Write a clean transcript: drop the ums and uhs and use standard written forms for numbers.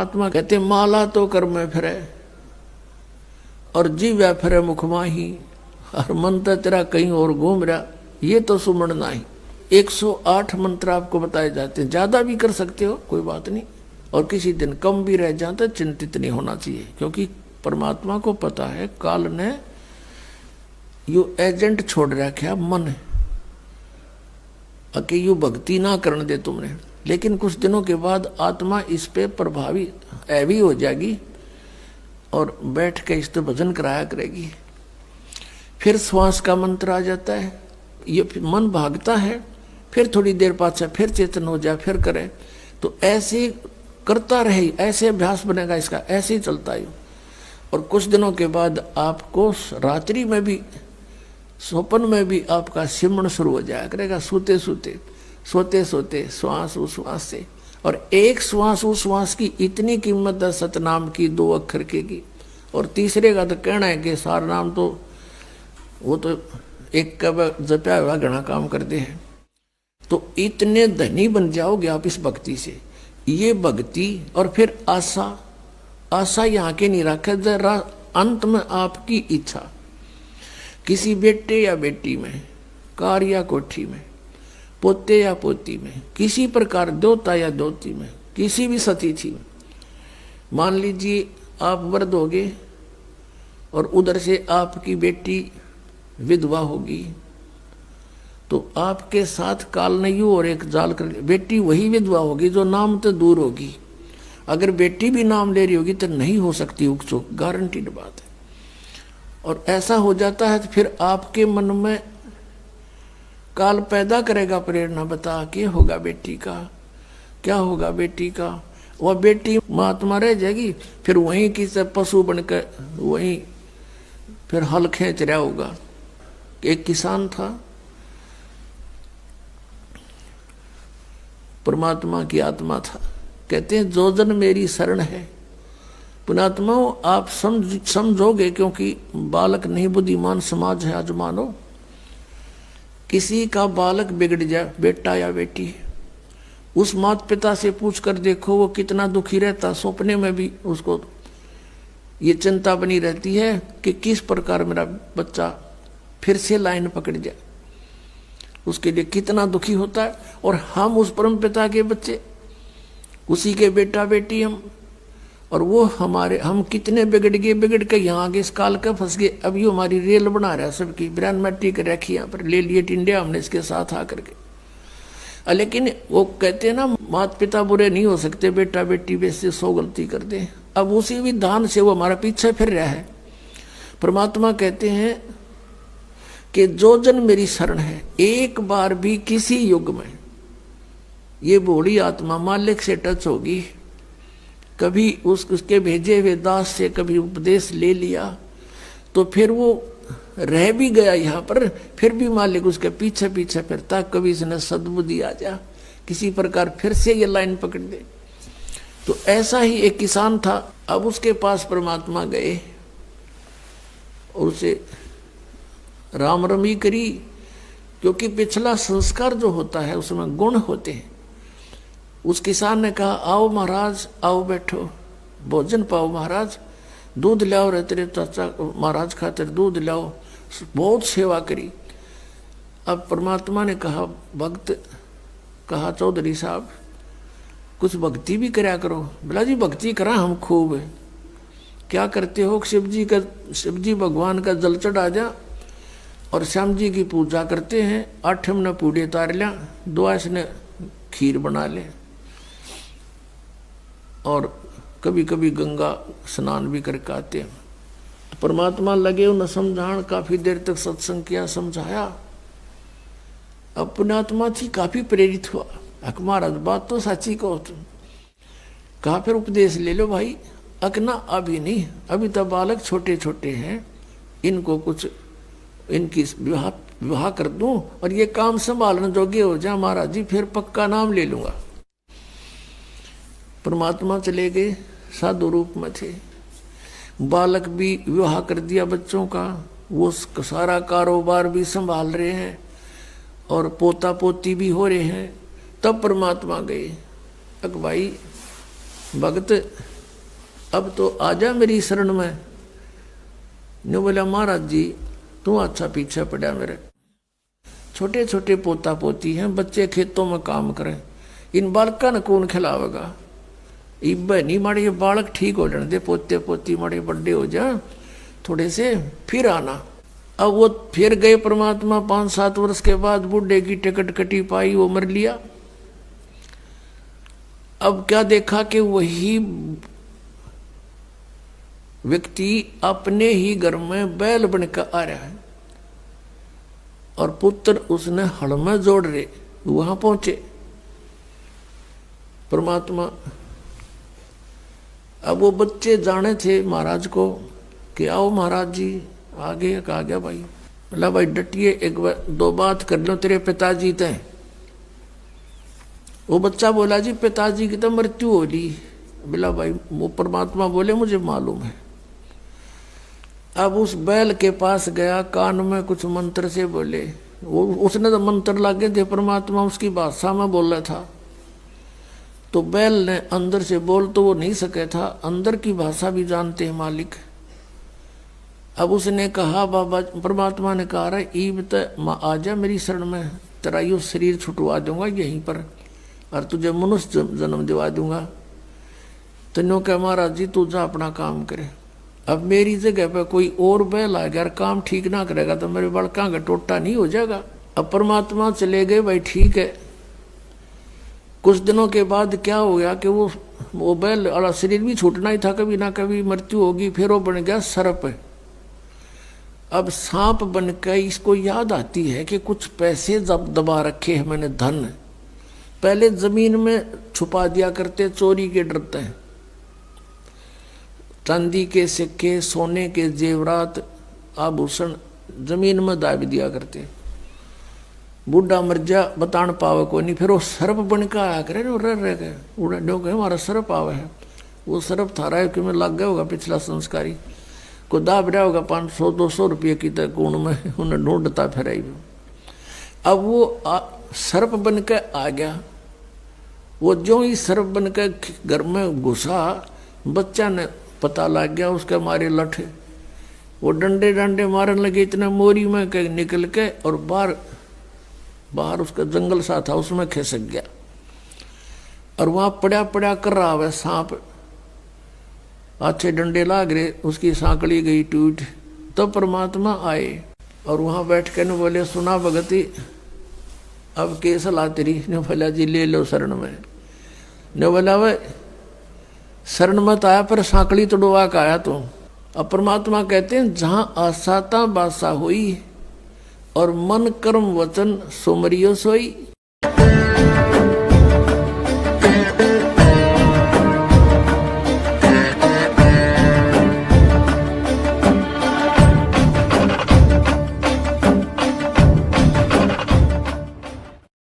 परमात्मा कहते माला तो कर में फिरे और जीव फिरे मुख माही, और मंत्र तेरा कहीं और घूम रहा, ये तो सुमन नहीं। 108 मंत्र आपको बताए जाते हैं, ज्यादा भी कर सकते हो कोई बात नहीं, और किसी दिन कम भी रह जाता चिंतित नहीं होना चाहिए, क्योंकि परमात्मा को पता है काल ने यू एजेंट छोड़ रखा मन कि यू भक्ति ना करने दे तुमने। लेकिन कुछ दिनों के बाद आत्मा इस पे प्रभावी ऐवी हो जाएगी और बैठ के इस पे भजन कराया करेगी। फिर श्वास का मंत्र आ जाता है, ये मन भागता है, फिर थोड़ी देर पाछा फिर चेतन हो जाए, फिर करे, तो ऐसे करता रहे, ऐसे अभ्यास बनेगा इसका, ऐसे ही चलता है। और कुछ दिनों के बाद आपको रात्रि में भी, स्वप्न में भी आपका सिमरण शुरू हो जाया करेगा, सोते सोते सोते सोते श्वास उश्वास से। और एक श्वास उश्वास की इतनी कीमत है सतनाम की, 2 अक्षर की, और तीसरे का तो कहना है कि सार नाम तो वो तो एक का जपया हुआ घना काम करते हैं। तो इतने धनी बन जाओगे आप इस भक्ति से। ये भक्ति और फिर आशा, आशा यहाँ के नहीं रखे, जरा अंत में आपकी इच्छा, किसी बेटे या बेटी में, कार या कोठी में, पोते या पोती में, किसी प्रकार दोता या दोती में, किसी भी सतीथि में। मान लीजिए आप वृद्ध होगे और उधर से आपकी बेटी विधवा होगी, तो आपके साथ काल ने यूं और एक जाल कर, बेटी वही विधवा होगी जो नाम तो दूर होगी। अगर बेटी भी नाम ले रही होगी तो नहीं हो सकती उकचुक, गारंटीड बात है। और ऐसा हो जाता है तो फिर आपके मन में काल पैदा करेगा प्रेरणा, बता के होगा बेटी का, क्या होगा बेटी का। वह बेटी महात्मा रह जाएगी, फिर वहीं की से पशु बनकर वहीं फिर हल खींच रहा होगा। एक किसान था, परमात्मा की आत्मा था, कहते हैं जो जन मेरी शरण है। पुणात्मा आप समझोगे, क्योंकि बालक नहीं बुद्धिमान समाज है आज मानो। किसी का बालक बिगड़ जाए, बेटा या बेटी, उस माता पिता से पूछ कर देखो वो कितना दुखी रहता। सपने में भी उसको ये चिंता बनी रहती है कि किस प्रकार मेरा बच्चा फिर से लाइन पकड़ जाए, उसके लिए कितना दुखी होता है। और हम उस परम पिता के बच्चे, उसी के बेटा बेटी हम, और वो हमारे, हम कितने बिगड़ के यहाँ आगे इस काल का फंस गए। अभी हमारी रेल बना रहा है सबकी, ब्रांड मैट्री कर रखी यहाँ पर, ले लिए इंडिया हमने इसके साथ आकर के। लेकिन वो कहते हैं ना माता पिता बुरे नहीं हो सकते, बेटा बेटी वैसे 100 गलती कर दे। अब उसी विधान से वो हमारा पीछे फिर रहा है। परमात्मा कहते हैं कि जो जन मेरी शरण है, एक बार भी किसी युग में ये भोली आत्मा मालिक से टच होगी, कभी उसके भेजे हुए दास से कभी उपदेश ले लिया, तो फिर वो रह भी गया यहाँ पर, फिर भी मालिक उसके पीछे पीछे फिरता, कभी इसने सद्बुद्धि आ जा, किसी प्रकार फिर से ये लाइन पकड़ दे। तो ऐसा ही एक किसान था। अब उसके पास परमात्मा गए और उसे राम रमी करी, क्योंकि पिछला संस्कार जो होता है उसमें गुण होते हैं। उस किसान ने कहा आओ महाराज, आओ बैठो, भोजन पाओ महाराज, दूध लाओ रे तेरे चाचा महाराज खातिर दूध लाओ। बहुत सेवा करी। अब परमात्मा ने कहा, भक्त कहा चौधरी साहब कुछ भक्ति भी कराया करो। बोला जी भक्ति करा हम खूब। क्या करते हो? शिव जी भगवान का जल चढ़ा जा और श्याम जी की पूजा करते हैं, 8 ने पूड़े तार लिया, 2 ने खीर बना ले, और कभी कभी गंगा स्नान भी करके आते हैं। परमात्मा लगे उन्हें समझान, काफी देर तक सत्संग किया, समझाया। अब पुण्यात्मा थी काफी प्रेरित हुआ, अक महाराज बात तो सच्ची कहो तुम। कहा फिर उपदेश ले लो भाई। अकना अभी नहीं, अभी तो बालक छोटे छोटे हैं, इनको कुछ इनकी विवाह कर दूं और ये काम संभालने जोगे हो जाए महाराज जी, फिर पक्का नाम ले लूंगा। परमात्मा चले गए, साधु रूप में थे। बालक भी विवाह कर दिया बच्चों का, वो सारा कारोबार भी संभाल रहे हैं और पोता पोती भी हो रहे हैं। तब परमात्मा गए, अक भाई भगत अब तो आजा मेरी शरण में। ने बोला महाराज जी तू अच्छा पीछे पड़ा मेरे, छोटे छोटे पोता पोती हैं, बच्चे खेतों में काम करें, इन बालका ने कौन खिलावेगा। इब नहीं माड़े ये बालक ठीक हो जाने दे, पोते पोती माड़े बड़े हो जा थोड़े से, फिर आना। अब वो फिर गए परमात्मा, 5-7 वर्ष के बाद बूढ़े की टिकट कटी पाई, वो मर लिया। अब क्या देखा कि वही व्यक्ति अपने ही घर में बैल बनकर आ रहा है और पुत्र उसने हड़ में जोड़ रहे। वहां पहुंचे परमात्मा। अब वो बच्चे जाने थे महाराज को कि आओ महाराज जी, आगे कहा गया भाई। बोला भाई डटिए, एक दो बात कर लो तेरे पिताजी ते। वो बच्चा बोला जी पिताजी की तो मृत्यु हो ली। बोला भाई वो परमात्मा बोले मुझे मालूम है। अब उस बैल के पास गया, कान में कुछ मंत्र से बोले। वो उसने तो मंत्र लागे थे, परमात्मा उसकी भाषा में बोल रहा था। तो बैल ने अंदर से बोल तो वो नहीं सके था, अंदर की भाषा भी जानते हैं मालिक। अब उसने कहा बाबा, परमात्मा ने कहा रहा ईब तो आ जा मेरी शरण में, तेरा यो शरीर छुटवा दूंगा यहीं पर और तुझे मनुष्य जन्म दिवा दूंगा। तेनों कह महाराज जी तू जा अपना काम करे। अब मेरी जगह पे कोई और बैल आ गया, काम ठीक ना करेगा तो मेरे बड़का का टोटा नहीं हो जाएगा। अब परमात्मा चले गए, भाई ठीक है। कुछ दिनों के बाद क्या हो गया कि वो बैल वाला शरीर भी छूटना ही था, कभी ना कभी मृत्यु होगी। फिर वो बन गया सर्प। अब सांप बनकर इसको याद आती है कि कुछ पैसे जब दबा रखे हैं मैंने, धन पहले जमीन में छुपा दिया करते, चोरी के डरते हैं। चांदी के सिक्के, सोने के जेवरात, आभूषण जमीन में दाब दिया करते। बूढ़ा मर जा बतान पावे को नहीं, फिर वो सर्प बनकर आया करे रह गए उड़ा कहे हमारा सर्प आवे है। वो सर्प थारा है कि मैं लग गया होगा पिछला संस्कारी को दाब रहा होगा 500-200 रुपये की तक गुण में उन्हें ढूंढता फिर। अब वो सर्प बनकर आ गया। वो जो ही सर्प बनकर घर में घुसा, बच्चा ने पता लग गया, उसके मारे लठे वो डंडे डंडे मारने लगे, इतना मोरी में के निकल के और बाहर उसका जंगल सा था उसमें खिसक गया और वहां पड़ा पड़ा कर रहा है सांप। अच्छे डंडे लाग रहे, उसकी सांकड़ी गई टूट। तो परमात्मा आए और वहां बैठ के न बोले सुना भगती अब के सलाह तेरी। ने बोला जी ले लो शरण में। ने बोला वह शरण मत आया पर सांकड़ी तोड़वा का आया तो। अब परमात्मा कहते हैं जहां आसाता बासा हुई और मन कर्म वचन सुमरियो सोई,